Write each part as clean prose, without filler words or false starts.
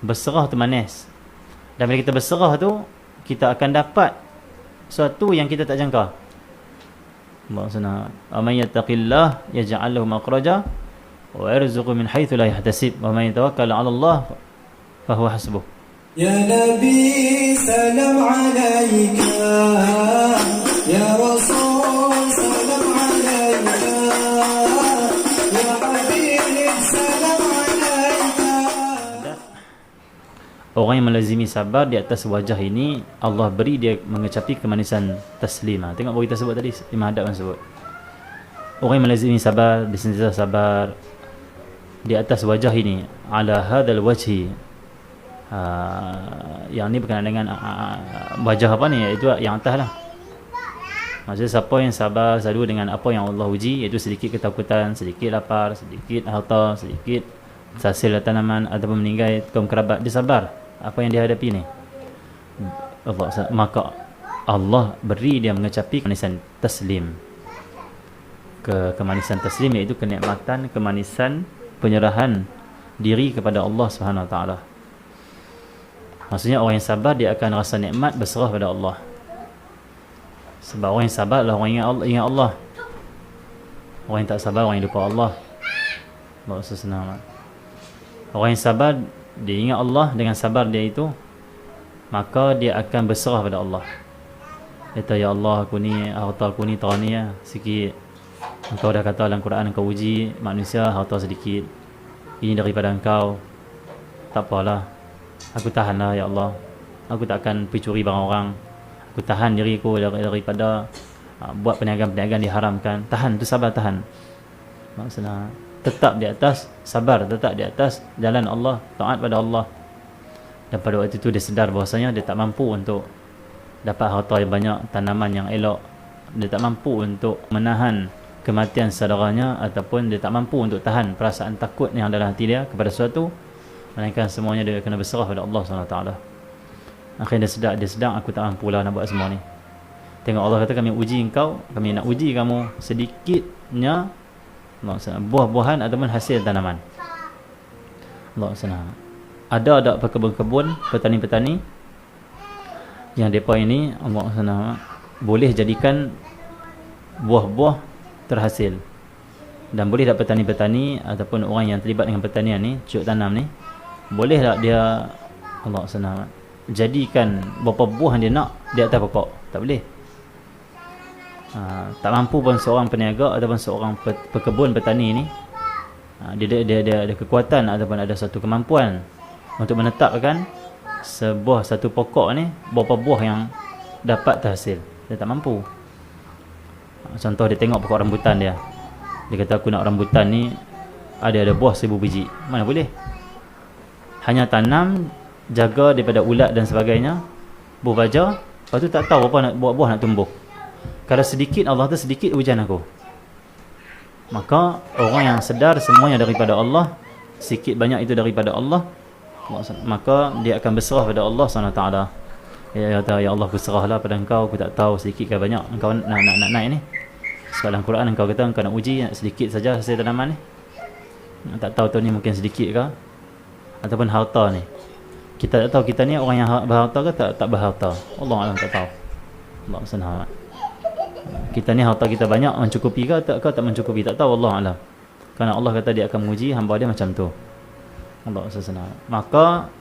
Berserah tu manis. Dan bila kita berserah tu, kita akan dapat sesuatu yang kita tak jangka. Maksudnya, "Amay yattaqillah yaj'al lahu makhraja wa yarzuqhu min haitsu la yahtasib wa may tawakkal 'ala Allah fa huwa hasbuh." Ya Nabi salam alaika, ya Rasul salam alaika, ya Habib salam alaika. Orang yang melazimi sabar di atas wajah ini, Allah beri dia mengecapi kemanisan taslim. Tengok baru kita sebut tadi, Imam Hadab yang sebut. Orang yang melazimi sabar, dia sentiasa sabar di atas wajah ini, ala hadzal wajhi. Yang ni berkenaan dengan wajah apa ni, iaitu yang atas lah. Maksudnya siapa yang sabar sadu dengan apa yang Allah uji, iaitu sedikit ketakutan, sedikit lapar, sedikit harta, sedikit hasil tanaman ataupun meninggal kaum kerabat, dia sabar apa yang dia hadapi ni. Maka Allah beri dia mengecapi kemanisan taslim. Kemanisan taslim iaitu kenikmatan, kemanisan penyerahan diri kepada Allah Subhanahu Wa Taala. Maksudnya orang yang sabar dia akan rasa nikmat berserah pada Allah. Sebab orang yang sabar adalah orang yang ingat Allah. Orang yang tak sabar orang yang lupa Allah. Maksud senang. Orang yang sabar dia ingat Allah, dengan sabar dia itu maka dia akan berserah pada Allah. Kata, ya Allah, aku ni harta aku ni tahun ni sikit. Engkau dah kata dalam Quran engkau uji manusia harta sedikit. Ini daripada engkau. Tak apalah. Aku tahanlah ya Allah. Aku tak akan pergi curi barang orang. Aku tahan diriku daripada buat perniagaan-perniagaan diharamkan. Tahan, tu sabar, tahan. Maksudnya tetap di atas sabar, tetap di atas jalan Allah, taat pada Allah. Dan pada waktu itu dia sedar bahawasanya dia tak mampu untuk dapat harta yang banyak, tanaman yang elok. Dia tak mampu untuk menahan kematian saudaranya, ataupun dia tak mampu untuk tahan perasaan takut yang dalam hati dia kepada sesuatu, melainkan semuanya dia kena berserah pada Allah SWT. Akhirnya dia sedang aku tak mampu lah nak buat semua ni. Tengok Allah kata, kami uji engkau, kami nak uji kamu sedikitnya buah-buahan ataupun hasil tanaman. Allah SWT. Ada pekebun-kebun, petani-petani yang mereka ini Allah SWT boleh jadikan buah-buah terhasil. Dan boleh tak petani-petani ataupun orang yang terlibat dengan pertanian ni, cuk tanam ni, boleh tak dia Allah SWT jadikan berapa buah yang dia nak di atas pokok? Tak boleh. Tak mampu pun seorang peniaga ataupun seorang pekebun petani ni, dia ada kekuatan ataupun ada satu kemampuan untuk menetapkan satu pokok ni berapa buah yang dapat terhasil. Dia tak mampu. Contoh, dia tengok pokok rambutan dia. Dia kata aku nak rambutan ni ada buah 1000 biji. Mana boleh? Hanya tanam, jaga daripada ulat dan sebagainya, buah baja, lepas tu tak tahu apa buah nak tumbuh. Kalau sedikit, Allah tu sedikit hujan aku. Maka orang yang sedar semuanya daripada Allah, sikit banyak itu daripada Allah, maka dia akan berserah pada Allah SWT. Ya Allah, aku serahlah pada engkau, aku tak tahu sedikit ke banyak engkau nak naik ni. Sebab dalam Quran engkau kata engkau nak uji sedikit saja hasil tanaman ni. Tak tahu tahun ni mungkin sedikit ke, ataupun harta ni. Kita tak tahu kita ni orang yang berharta ke tak berharta. Allah Alam, tak tahu. Allah SWT. Kita ni harta kita banyak, mencukupi ke tak mencukupi, tak tahu, Allah Alam. Kerana Allah kata dia akan menguji hamba dia macam tu. Allah SWT. Maka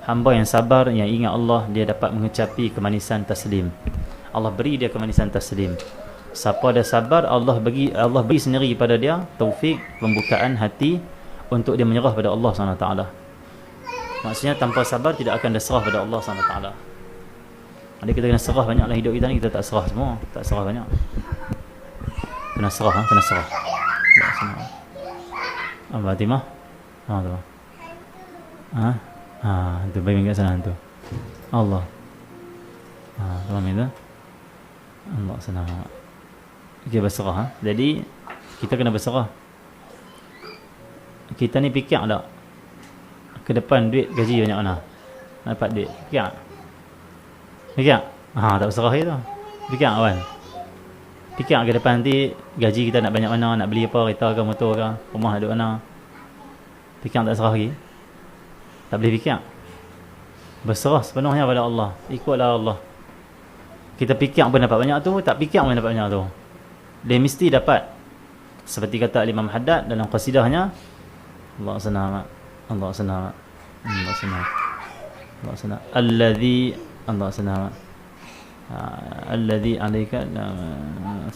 hamba yang sabar, yang ingat Allah, dia dapat mengecapi kemanisan taslim. Allah beri dia kemanisan taslim. Siapa dia sabar, Allah beri sendiri pada dia taufik, pembukaan hati untuk dia menyerah pada Allah SWT. Maksudnya tanpa sabar tidak akan diserah pada Allah SWT. Jadi kita kena serah banyak dalam hidup kita ni. Kita tak serah semua, tak serah banyak. Kena serah, kena serah. Abang Fatimah, tu. Tu baik kat sana tu. Allah. Faham itu? Allah senang. Kita berserah. Jadi kita kena berserah. Kita ni fikir tak ke depan duit gaji banyak mana dapat duit? Fikir tak berserah itu. Fikir kawan. Fikir ke depan nanti gaji kita nak banyak mana, nak beli apa, kereta ke, motor ke, rumah nak duduk mana. Fikir tak serah lagi. Tak boleh fikir. Berserah sepenuhnya pada Allah. Ikutlah Allah. Kita fikir pun dapat banyak tu, tak fikir pun dapat banyak tu. Dia mesti dapat. Seperti kata Imam Haddad dalam qasidahnya, Allah senang, Allah senang, Allah senang, Allah senang. Alladhi, Allah senang. Alladhi alaika Allah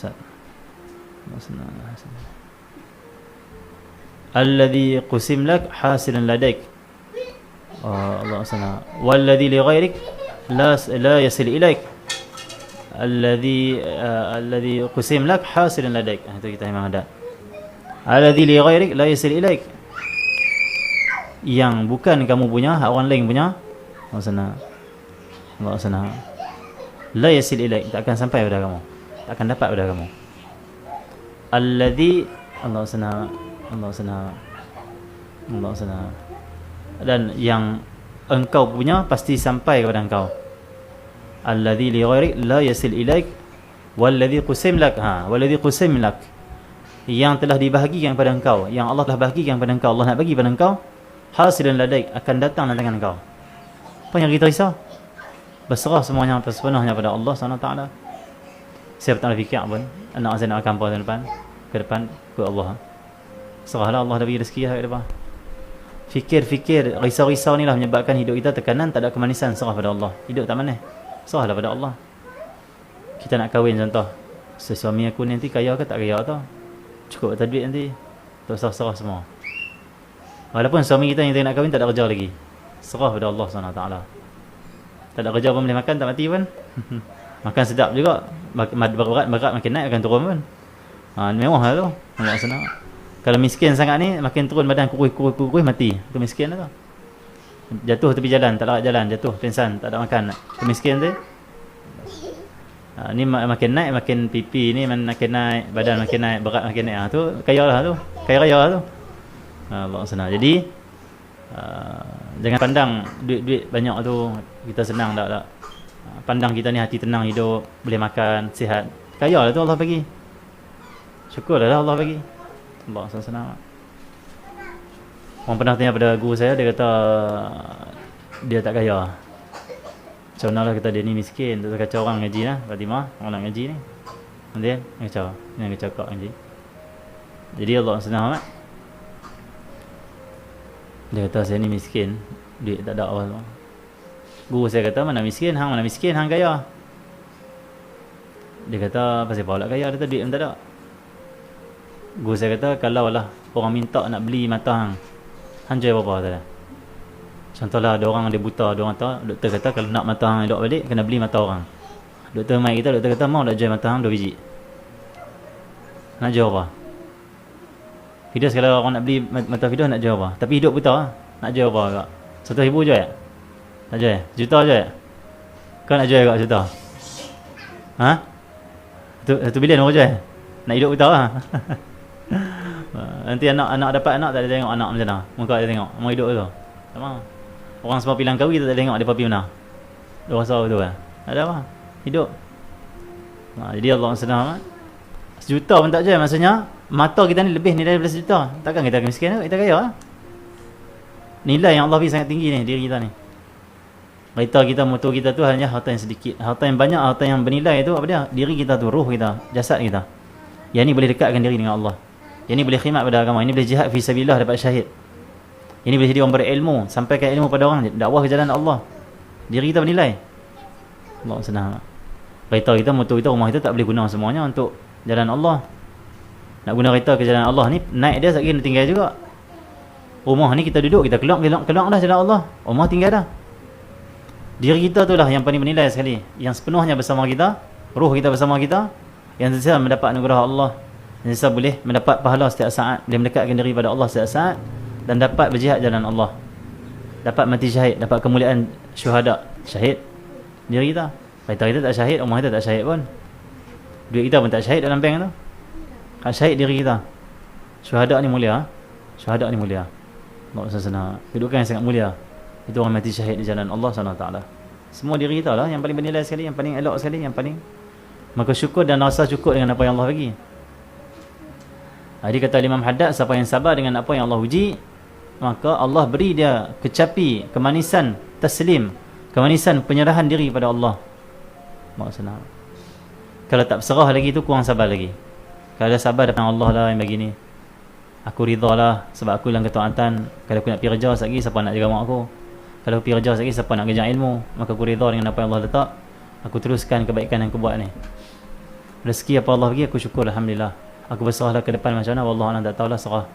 senang. Alladhi qusim lak hasilan ladaik. Allah senang. Walladhi li ghairik la yasil ilaik. Alladhi qusim lak hasilan ladaik. Itu kita Imam Haddad. Alladhi li ghairik la yasil ilaik. Yang bukan kamu punya, orang lain punya, Allah senang. Allah senang. La yasil ilaik, tak akan sampai pada kamu, tak akan dapat pada kamu. Alladhi, Allah senang, Allah senang, Allah senang. Dan yang engkau punya pasti sampai kepada engkau. Alladhi li ghairik la yasil ilaik walladhi qusim lak. Walladhi qusim lak, yang telah dibahagikan kepada engkau, yang Allah telah bahagikan kepada engkau, Allah nak bagi kepada engkau, hasilan ladaik, akan datang dengan engkau. Apa yang kita risau? Berserah semuanya sepenuhnya pada Allah SWT. Siapa tak nak fikir pun, anak saya nak akan apa ke depan ke Allah. Serahlah, Allah dah bagi rezeki ke depan. Fikir-fikir, risau-risau ni lah menyebabkan hidup kita tekanan, tak ada kemanisan. Serah pada Allah. Hidup tak manis, serahlah pada Allah. Kita nak kahwin contoh, suami aku nanti kaya ke tak kaya tau, cukup tak duit nanti, tak usah serah semua. Walaupun suami kita yang nak kahwin tak ada kerja lagi, serah pada Allah SWT. Tak ada kerja pun boleh makan, tak mati pun. Makan sedap juga, berat makin naik akan turun pun. Mewah lah tu, Allah senang. Kalau miskin sangat ni, makin turun badan, kurus mati. Itu miskin lah tu. Jatuh tepi jalan, tak larat jalan, jatuh pingsan, tak ada makan. Itu miskin tu. Ni makin naik, makin pipi ni makin naik, badan makin naik, berat makin naik. Tu kaya lah tu, kaya raya lah tu. Allah senang. Jadi jangan pandang duit banyak tu kita senang, tak. Pandang kita ni hati tenang, hidup, boleh makan, sihat. Kaya lah tu Allah bagi. Syukurlah Allah bagi. Allah senang. Orang pernah tanya pada guru saya, dia kata dia tak kaya. Macam mana lah kata dia ni miskin, tak kacau orang ngaji lah, Fatimah, orang nak ngaji ni. Nanti kacau, ni kacau kau ngaji. Jadi Allah senang amat. Dia kata saya ni miskin, duit tak ada awal. Guru saya kata mana miskin, hang kaya. Dia kata pasal apa lah kaya, dia kata duit pun tak ada. Guru saya kata kalau lah orang minta nak beli mata hang jual berapa tak. Contohlah ada orang dia buta, ada orang tahu, doktor kata kalau nak mata hang elok balik kena beli mata orang. Doktor mai kita, doktor kata mau tak jual mata hang 2 biji. Nak jual apa? Fidas kalau orang nak beli mata Fidas nak jual apa? Tapi hidup buta, nak jual apa agak? 100,000 jual tak? Nak jual? Juta jual? Kau nak jual agak juta? Satu bilion orang jual? Nak hidup buta lah. Nanti anak dapat anak tak ada tengok anak macam mana. Muka dia tengok, mau hidup tu. Sama. Orang semua pilang kahwin tak ada tengok dia pergi mana. Dia rasa betul kan? Ada apa? Hidup. Jadi Allah senang amat. 1 juta pun tak jual, maksudnya mata kita ni lebih nilai daripada 1 juta. Takkan kita miskin, kita kaya lah. Nilai yang Allah beri sangat tinggi ni diri kita ni. Kereta kita, motor kita tu hanya harta yang sedikit. Harta yang banyak, harta yang bernilai tu apa dia? Diri kita tu, ruh kita, jasad kita. Yang ni boleh dekatkan diri dengan Allah. Yang ni boleh khidmat pada agama. Ini boleh jihad fi sabilillah, dapat syahid. Ini boleh jadi orang berilmu, sampaikan ilmu pada orang, dakwah ke jalan Allah. Diri kita bernilai. Allah senang. Kereta kita, motor kita, rumah kita tak boleh guna semuanya untuk jalan Allah. Nak guna kereta ke jalan Allah ni, naik dia sekali kena tinggal juga. Rumah ni kita duduk, kita keluar dah jalan Allah. Rumah tinggal dah. Diri kita tu lah yang paling bernilai sekali, yang sepenuhnya bersama kita, ruh kita bersama kita, yang sentiasa mendapat anugerah Allah, yang sentiasa boleh mendapat pahala setiap saat, boleh mendekatkan diri pada Allah setiap saat, dan dapat berjihad jalan Allah, dapat mati syahid, dapat kemuliaan syuhada. Syahid diri kita. Kereta kita tak syahid, rumah kita tak syahid pun, duit kita pun tak syahid dalam bank tu. Kan syahid diri kita. Syuhada ni mulia. Syuhada ni mulia. Allah senang. Kedudukan yang sangat mulia. Itu orang mati syahid di jalan Allah SWT. Semua diri kita lah yang paling bernilai sekali, yang paling elok sekali, yang paling. Maka syukur dan rasa cukup dengan apa yang Allah bagi. Jadi kata Imam Haddad, siapa yang sabar dengan apa yang Allah uji, maka Allah beri dia kecapi, kemanisan, taslim, kepada Allah SWT. Kemanisan penyerahan diri pada Allah. Maksudnya, kalau tak berserah lagi tu kurang sabar lagi. Kalau dah sabar depan Allah lah yang begini, aku ridha lah sebab aku dalam ketaatan. Kalau aku nak pergi kerja sekejap lagi, siapa nak jaga mak aku? Kalau aku pergi kerja sekejap lagi, siapa nak kejar ilmu? Maka aku ridha dengan apa yang Allah letak. Aku teruskan kebaikan yang aku buat ni. Rezeki apa Allah bagi, aku syukur alhamdulillah. Aku berserahlah ke depan macam mana, wallahu a'lam, tak tahulah, serah.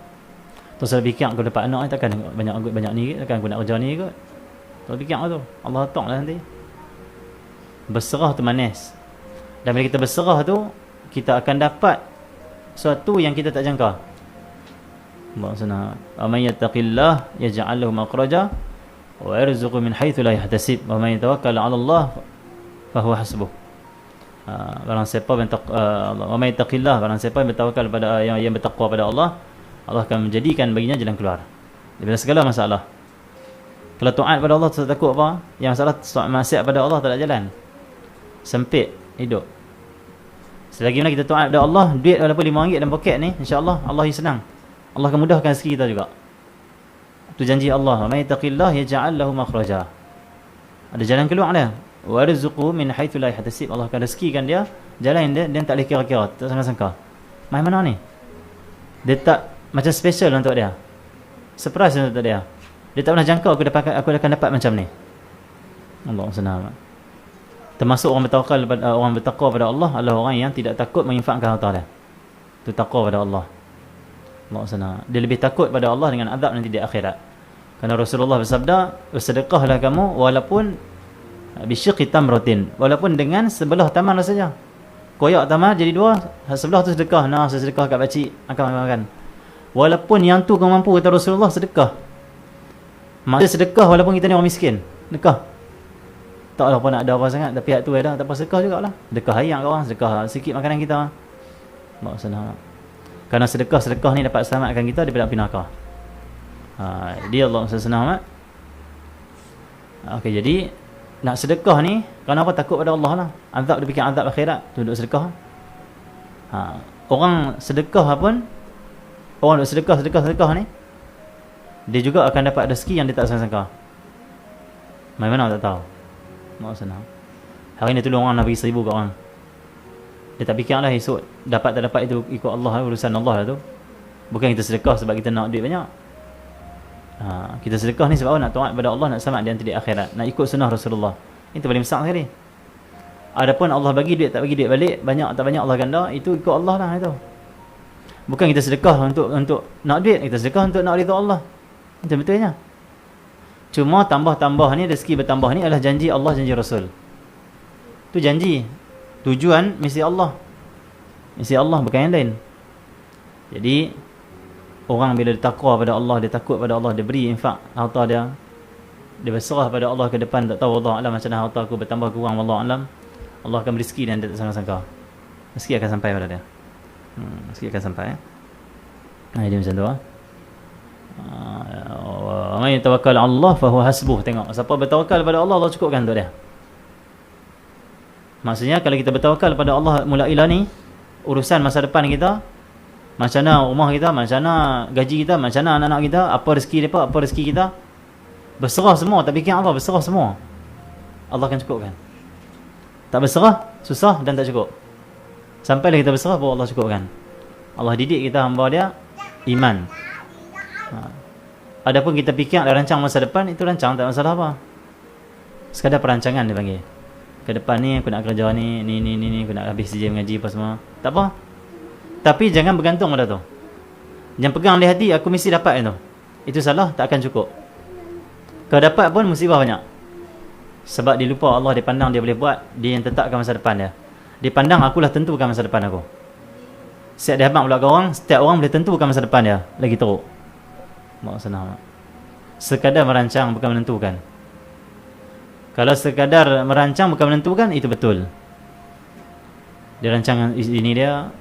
Terus saya fikir aku dapat anak ni takkan banyak ni, takkan aku nak kerja ni kot. Terus fikir tu, Allah letak lah nanti. Berserah tu manis. Dan bila kita berserah tu, kita akan dapat sesuatu yang kita tak jangka. Maksudnya, "Amay yattaqillah yaj'al lahu makhraja wa yarzuqhu min haitsu la yahtasib wa may yatawakkal 'ala Allah fa huwa hasbuh." Barang siapa amay yattaqillah, barang siapa yang bertawakal pada yang bertakwa pada Allah, Allah akan menjadikan baginya jalan keluar daripada segala masalah. Kalau taat pada Allah tak takut apa? Yang masalah maksiat pada Allah tak ada jalan. Sempit hidup. Selagi mana kita taat pada Allah, duit walaupun RM5 dalam poket ni, insya-Allah Allah senang. Allah akan mudahkan rezeki kita juga. Itu janji Allah, "May yattaqillah yaj'al lahu makhraja." Ada jalan keluar dia. Wa yarzuqhu min haitsu la yahtasib. Allah akan rezekikan dia jalan dia tak boleh kira-kira, tak sangka-sangka. Mai mana ni? Dia tak macam special untuk dia. Surprise untuk dia. Dia tak pernah jangka aku akan dapat macam ni. Allah senang. Termasuk orang bertawakal orang bertakwa pada Allah adalah orang yang tidak takut menginfakkan harta dia. Itu takwa pada Allah. Allah senang. Dia lebih takut pada Allah dengan azab nanti di akhirat. Kerana Rasulullah bersabda, "Bersedekahlah kamu walaupun bisyiqqi tamratin." Walaupun dengan sebelah tamar saja. Koyak tamar jadi dua, sebelah tu sedekah. Nah, saya sedekah kat pakcik, akan makan. Walaupun yang tu kau mampu, kata Rasulullah, sedekah. Maksudnya sedekah walaupun kita ni orang miskin. Sedekah. Taklah apa nak ada apa sangat, tapi hak tu ada, tak apa, sedekah jugalah. Sedekah ayam kat orang, sedekah sikit makanan kita. Maksudnya, kerana sedekah ni dapat selamatkan kita daripada api neraka. Dia Allah senang amat. Okey, jadi nak sedekah ni kerana apa? Takut pada Allah lah. Azab, dia fikir azab akhirat, tu duduk sedekah. Orang sedekah pun, orang duduk sedekah ni, dia juga akan dapat rezeki yang dia tak sangka. Mana tak tahu. Maksudnya, hari ni tolong orang nak bagi 1,000 kat orang. Dia tak fikirlah esok dapat tak dapat itu ikut Allah, urusan Allah lah tu. Bukan kita sedekah sebab kita nak duit banyak. Kita sedekah ni sebab nak taat pada Allah, nak selamat di akhirat, nak ikut sunnah Rasulullah. Itu paling besar sekali. Adapun Allah bagi duit tak bagi duit balik, banyak tak banyak Allah ganda, itu ikut Allah lah itu. Bukan kita sedekah untuk nak duit, kita sedekah untuk nak ridha Allah. Itu betulnya. Cuma tambah-tambah ni, rezeki bertambah ni adalah janji Allah, janji Rasul. Tu janji. Tujuan misi Allah. Misi Allah bukan yang lain. Jadi orang bila dia takwa pada Allah, dia takut pada Allah, dia beri infak harta dia, dia berserah pada Allah ke depan, tak tahu Allah alam macam mana harta aku bertambah kurang, Allah alam, Allah akan beri rezeki dan dia tak sangka-sangka. Rezeki akan sampai pada dia. Rezeki akan sampai. Dia macam tu. Man yatawakkal 'ala Allah fa huwa hasbuh. Tengok, siapa bertawakal pada Allah, Allah cukupkan untuk dia. Maksudnya kalau kita bertawakal pada Allah mulailah ni, urusan masa depan kita, macam mana rumah kita, macam mana gaji kita, macam mana anak-anak kita, apa rezeki mereka, apa rezeki kita, berserah semua, tak fikir apa, berserah semua, Allah akan cukupkan. Tak berserah, susah dan tak cukup. Sampailah kita berserah, baru Allah cukupkan. Allah didik kita, hamba dia iman. Adapun kita fikir ada rancang masa depan, itu rancang tak masalah apa. Sekadar perancangan dia panggil. Ke depan ni aku nak kerja ni, aku nak habis saja mengaji apa semua. Tak apa. Tapi jangan bergantung pada tu. Jangan pegang di hati aku mesti dapat itu. Itu salah, tak akan cukup. Kalau dapat pun musibah banyak. Sebab dia lupa Allah, dia pandang dia boleh buat, dia yang tetapkan masa depan dia. Dia pandang akulah tentukan masa depan aku. Setiap dia habang pula ke orang, setiap orang boleh tentukan masa depan dia. Lagi teruk. Maksudnya sekadar merancang bukan menentukan. Kalau sekadar merancang bukan menentukan, itu betul. Dia rancangan ini dia,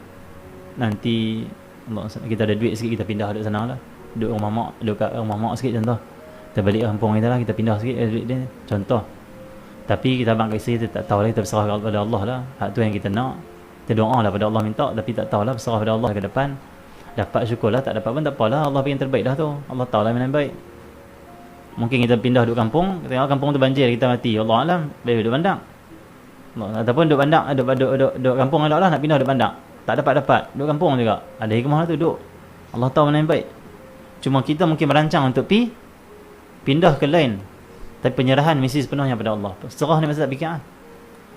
nanti kita ada duit sikit, kita pindah duduk sana lah. Duduk rumah mak, duduk kat rumah mak sikit contoh. Kita balik kampung kita lah, kita pindah sikit duit dia, contoh. Tapi kita abang kat isteri, kita tak tahu lah, kita berserah kepada Allah lah. Hak tu yang kita nak. Kita doa lah pada Allah minta, tapi tak tahu lah, berserah pada Allah ke depan. Dapat syukurlah, tak dapat pun tak apalah, Allah bagi yang terbaik dah tu. Allah tahu lah mana yang baik. Mungkin kita pindah duduk kampung, tengok kampung tu banjir, kita mati. Allah alam, boleh duduk bandang. Ataupun duduk bandang, duduk kampung Allah nak pindah duduk bandang. Tak dapat, duduk kampung juga. Ada hikmah tu duduk. Allah tahu mana yang baik. Cuma kita mungkin merancang untuk pindah ke lain. Tapi penyerahan mesti sepenuhnya pada Allah. Serah ni masa tak fikir.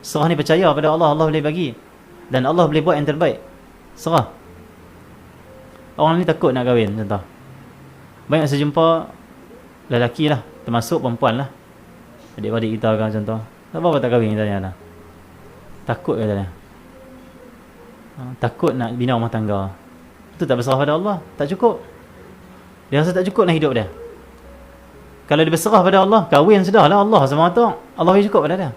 Serah ni percaya pada Allah, Allah boleh bagi. Dan Allah boleh buat yang terbaik. Serah. Orang ni takut nak kahwin, contoh. Banyak saya jumpa lelaki lah, termasuk perempuan lah. Adik-adik kita kan contoh. Apa tak kahwin katanya lah. Takut katanya. Takut nak bina rumah tangga. Itu tak berserah pada Allah. Tak cukup. Dia rasa tak cukup nak hidup dia. Kalau dia berserah pada Allah, kahwin sudah lah, Allah SWT. Allah cukup pada dia.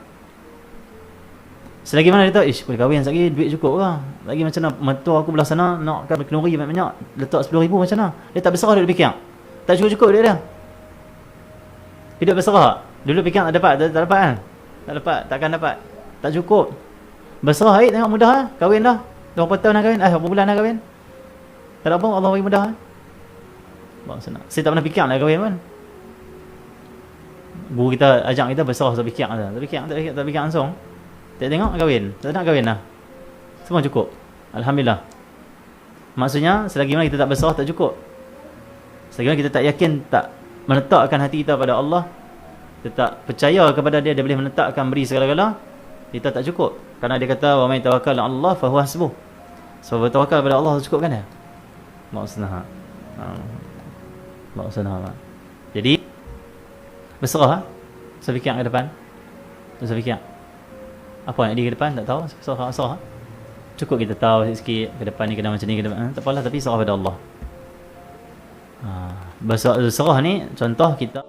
Selagi mana dia tahu, boleh kahwin sekali, duit cukup ke? Lagi macam mana, mentua aku belah sana, nak kenuri banyak-banyak, letak 10,000 macam mana? Dia tak berserah, dia fikir. Tak cukup-cukup duit dia. Hidup berserah. Dulu fikir tak dapat kan? Tak dapat, takkan dapat. Tak cukup. Berserah, tengok mudah lah. Kahwin dah. Berapa tahun nak kahwin? Berapa bulan nak kahwin? Tak ada apa, Allah bagi mudah lah. Saya tak pernah fikir nak kahwin pun. Guru kita ajak kita berserah, tak fikir langsung. Tak tengok kahwin. Tak nak kahwin lah. Semua cukup. Alhamdulillah. Maksudnya, selagi mana kita tak berserah, tak cukup. Selagi mana kita tak yakin, tak meletakkan hati kita pada Allah, kita tak percaya kepada dia boleh meletakkan, beri segala-gala, kita tak cukup. Kerana dia kata, wa may tawakkal 'ala Allah fa huwa hasbuh. Sebab bertawakal pada Allah cukup kan dia? Maksudnya. Maksudnya. Jadi berserah. Saya fikir ke depan. Saya fikir apa yang di ke depan tak tahu. Serah. Cukup kita tahu sikit ke depan ni kena macam ni ke depan. Tak apalah, tapi serah pada Allah. Berserah ni contoh kita